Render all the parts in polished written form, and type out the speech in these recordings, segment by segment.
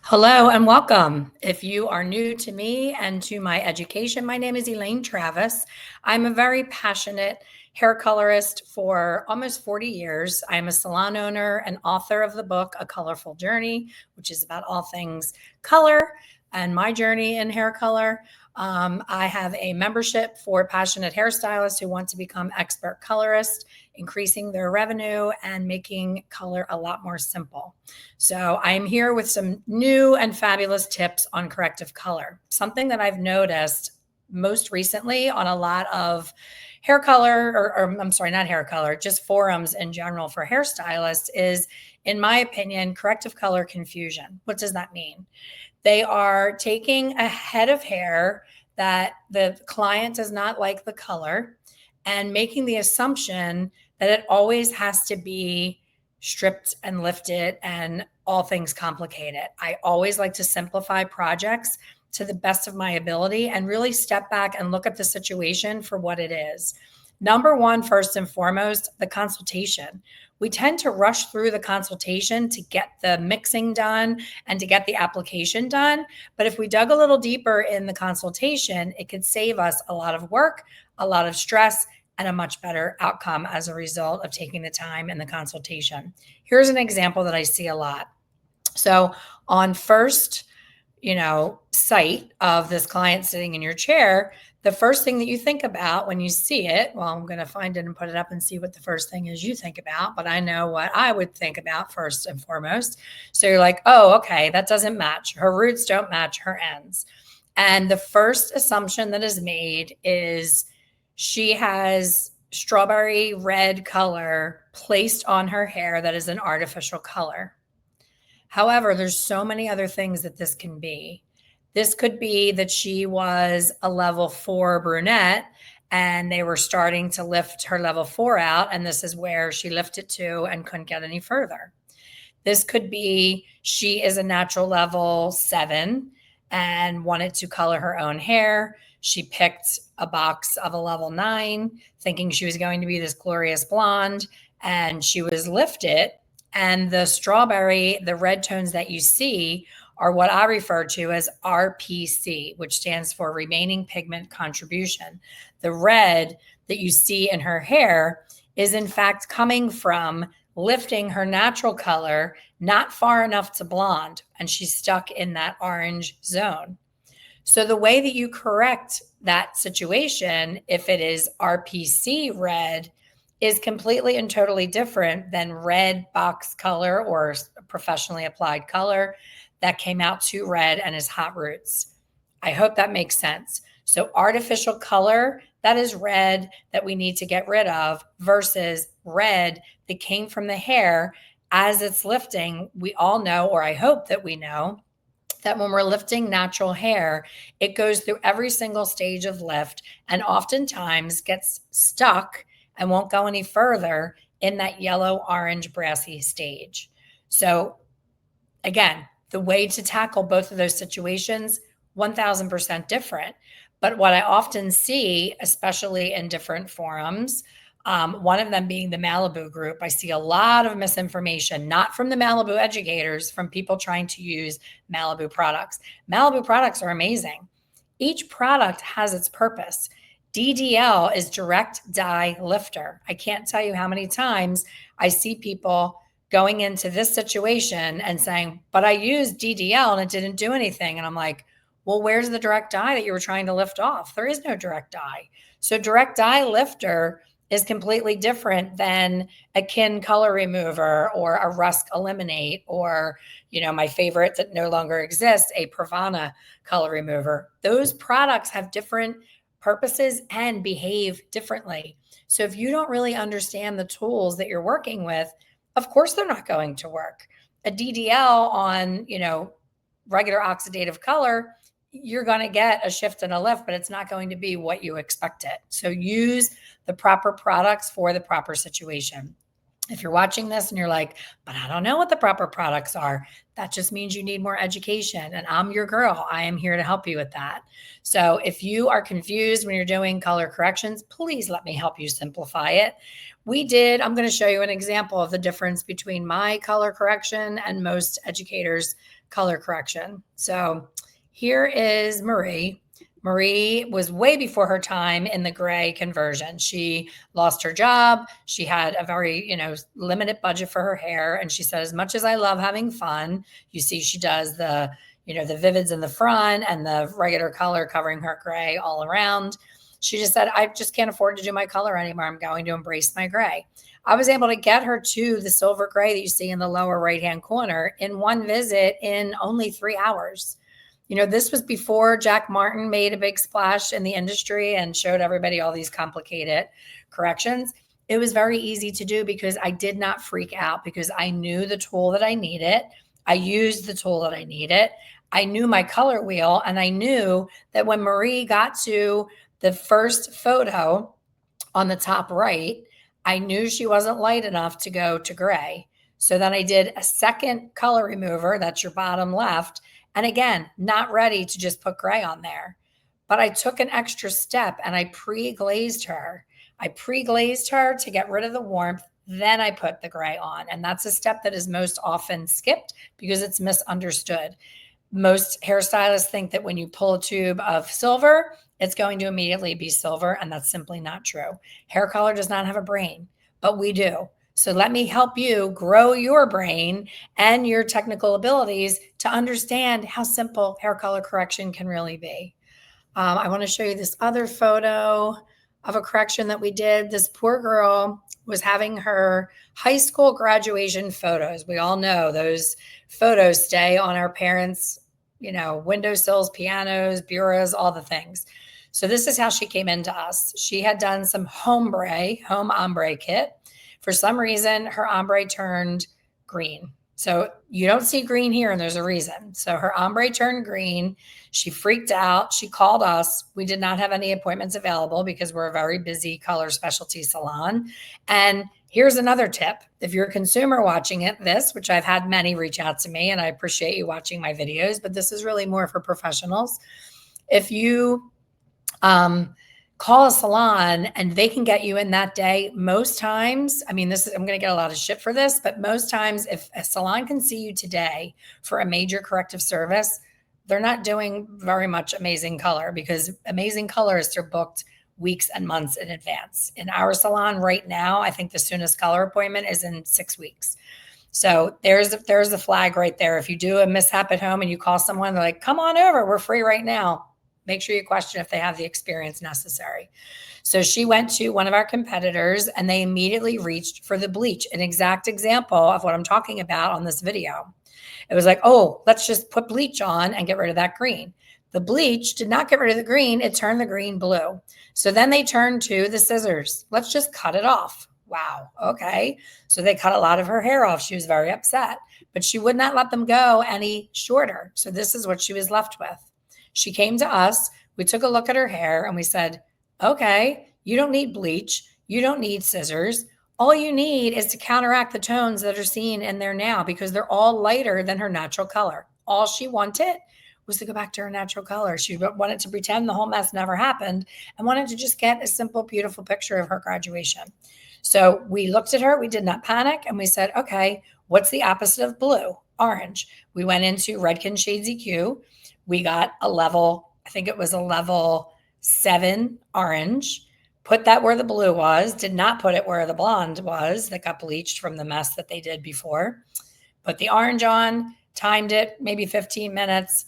Hello and welcome. If you are new to me and to my education, my name is Elaine Travis. I'm a very passionate hair colorist for almost 40 years. I'm a salon owner and author of the book, A Colorful Journey, which is about all things color and my journey in hair color. I have a membership for passionate hairstylists who want to become expert colorists, increasing their revenue and making color a lot more simple. So I'm here with some new and fabulous tips on corrective color. Something that I've noticed most recently on a lot of hair color, or I'm sorry, not hair color, just forums in general for hairstylists is, in my opinion, corrective color confusion. What does that mean? They are taking a head of hair that the client does not like the color and making the assumption that it always has to be stripped and lifted and all things complicated. I always like to simplify projects to the best of my ability and really step back and look at the situation for what it is. Number one, first and foremost, the consultation. We tend to rush through the consultation to get the mixing done and to get the application done. But if we dug a little deeper in the consultation, it could save us a lot of work, a lot of stress, and a much better outcome as a result of taking the time in the consultation. Here's an example that I see a lot. So on first, sight of this client sitting in your chair, the first thing that you think about when you see it, well, I'm going to find it and put it up and see what the first thing is you think about, but I know what I would think about first and foremost. So you're like, oh, okay, that doesn't match. Her roots don't match her ends. And the first assumption that is made is she has strawberry red color placed on her hair that is an artificial color. However, there's so many other things that this can be. This could be that she was a level 4 brunette and they were starting to lift her level 4 out, and this is where she lifted to and couldn't get any further. This could be she is a natural level 7 and wanted to color her own hair. She picked a box of a level 9 thinking she was going to be this glorious blonde, and she was lifted. And the strawberry, the red tones that you see are what I refer to as RPC, which stands for remaining pigment contribution. The red that you see in her hair is in fact coming from lifting her natural color not far enough to blonde, and she's stuck in that orange zone. So the way that you correct that situation, if it is RPC red, is completely and totally different than red box color or professionally applied color that came out too red and is hot roots. I hope that makes sense. So artificial color, that is red that we need to get rid of versus red that came from the hair as it's lifting. We all know, or I hope that we know, that when we're lifting natural hair, it goes through every single stage of lift and oftentimes gets stuck and won't go any further in that yellow, orange, brassy stage. So again, the way to tackle both of those situations, 1000% different. But what I often see, especially in different forums, one of them being the Malibu group, I see a lot of misinformation, not from the Malibu educators, from people trying to use Malibu products. Malibu products are amazing. Each product has its purpose. DDL is direct dye lifter. I can't tell you how many times I see people going into this situation and saying, but I used DDL and it didn't do anything. And I'm like, well, where's the direct dye that you were trying to lift off? There is no direct dye. So direct dye lifter is completely different than a Kin color remover or a Rusk eliminate or, my favorite that no longer exists, a Pravana color remover. Those products have different purposes and behave differently. So if you don't really understand the tools that you're working with, of course they're not going to work. A DDL on, regular oxidative color, you're going to get a shift and a lift, but it's not going to be what you expected. So use the proper products for the proper situation. If you're watching this and you're like, but I don't know what the proper products are, that just means you need more education. And I'm your girl. I am here to help you with that. So if you are confused when you're doing color corrections, please let me help you simplify it. I'm going to show you an example of the difference between my color correction and most educators' color correction. So here is Marie. Marie was way before her time in the gray conversion. She lost her job. She had a very, limited budget for her hair. And she said, as much as I love having fun, you see, she does the vivids in the front and the regular color covering her gray all around. She just said, I just can't afford to do my color anymore. I'm going to embrace my gray. I was able to get her to the silver gray that you see in the lower right-hand corner in one visit in only 3 hours. This was before Jack Martin made a big splash in the industry and showed everybody all these complicated corrections. It was very easy to do because I did not freak out, because I knew the tool that I needed. I used the tool that I needed. I knew my color wheel, and I knew that when Marie got to the first photo on the top right, I knew she wasn't light enough to go to gray. So then I did a second color remover, that's your bottom left. And again, not ready to just put gray on there. But I took an extra step and I pre-glazed her. I pre-glazed her to get rid of the warmth. Then I put the gray on. And that's a step that is most often skipped because it's misunderstood. Most hairstylists think that when you pull a tube of silver, it's going to immediately be silver, and that's simply not true. Hair color does not have a brain, but we do. So let me help you grow your brain and your technical abilities to understand how simple hair color correction can really be. I want to show you this other photo of a correction that we did. This poor girl was having her high school graduation photos. We all know those photos stay on our parents' windowsills, pianos, bureaus, all the things. So this is how she came into us. She had done some home ombre kit. For some reason, her ombre turned green. So you don't see green here, and there's a reason. So her ombre turned green. She freaked out. She called us. We did not have any appointments available because we're a very busy color specialty salon. And here's another tip. If you're a consumer watching which I've had many reach out to me, and I appreciate you watching my videos, but this is really more for professionals. If you call a salon and they can get you in that day, most times, I'm going to get a lot of shit for this, but most times if a salon can see you today for a major corrective service, they're not doing very much amazing color, because amazing colorists are booked weeks and months in advance. In our salon right now, I think the soonest color appointment is in 6 weeks. So there's a flag right there. If you do a mishap at home and you call someone, they're like, come on over, we're free right now. Make sure you question if they have the experience necessary. So she went to one of our competitors and they immediately reached for the bleach, an exact example of what I'm talking about on this video. It was like, oh, let's just put bleach on and get rid of that green. The bleach did not get rid of the green. It turned the green blue. So then they turned to the scissors. Let's just cut it off. Wow. Okay. So they cut a lot of her hair off. She was very upset, but she would not let them go any shorter. So this is what she was left with. She came to us. We took a look at her hair and we said, okay, you don't need bleach. You don't need scissors. All you need is to counteract the tones that are seen in there now, because they're all lighter than her natural color. All she wanted was to go back to her natural color. She wanted to pretend the whole mess never happened and wanted to just get a simple, beautiful picture of her graduation. So we looked at her, we did not panic, and we said, okay, what's the opposite of blue? Orange. We went into Redken Shades EQ. We got a level 7 orange, put that where the blue was, did not put it where the blonde was that got bleached from the mess that they did before. Put the orange on, timed it, maybe 15 minutes,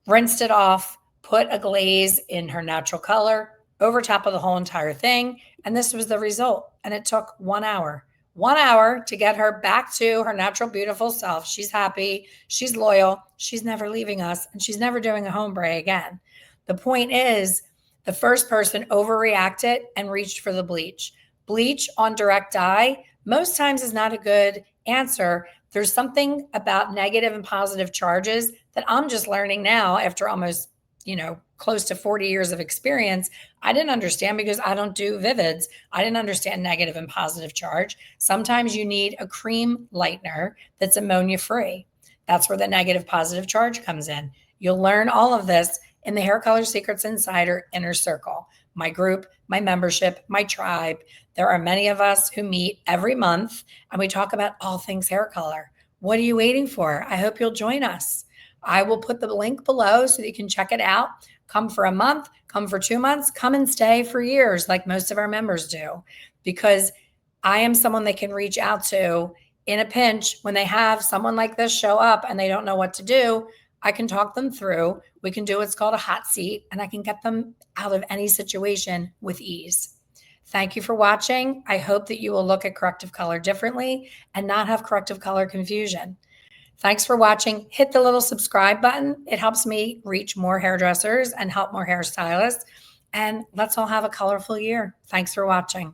rinsed it off, put a glaze in her natural color over top of the whole entire thing. And this was the result. And it took 1 hour. 1 hour to get her back to her natural, beautiful self. She's happy. She's loyal. She's never leaving us. And she's never doing a ombre again. The point is, the first person overreacted and reached for the bleach. Bleach on direct dye most times is not a good answer. There's something about negative and positive charges that I'm just learning now after almost, close to 40 years of experience. I didn't understand because I don't do vivids. I didn't understand negative and positive charge. Sometimes you need a cream lightener that's ammonia free. That's where the negative positive charge comes in. You'll learn all of this in the Hair Color Secrets Insider Inner Circle, my group, my membership, my tribe. There are many of us who meet every month and we talk about all things hair color. What are you waiting for? I hope you'll join us. I will put the link below so that you can check it out. Come for a month, come for 2 months, come and stay for years like most of our members do, because I am someone they can reach out to in a pinch when they have someone like this show up and they don't know what to do. I can talk them through. We can do what's called a hot seat, and I can get them out of any situation with ease. Thank you for watching. I hope that you will look at corrective color differently and not have corrective color confusion. Thanks for watching. Hit the little subscribe button. It helps me reach more hairdressers and help more hairstylists. And let's all have a colorful year. Thanks for watching.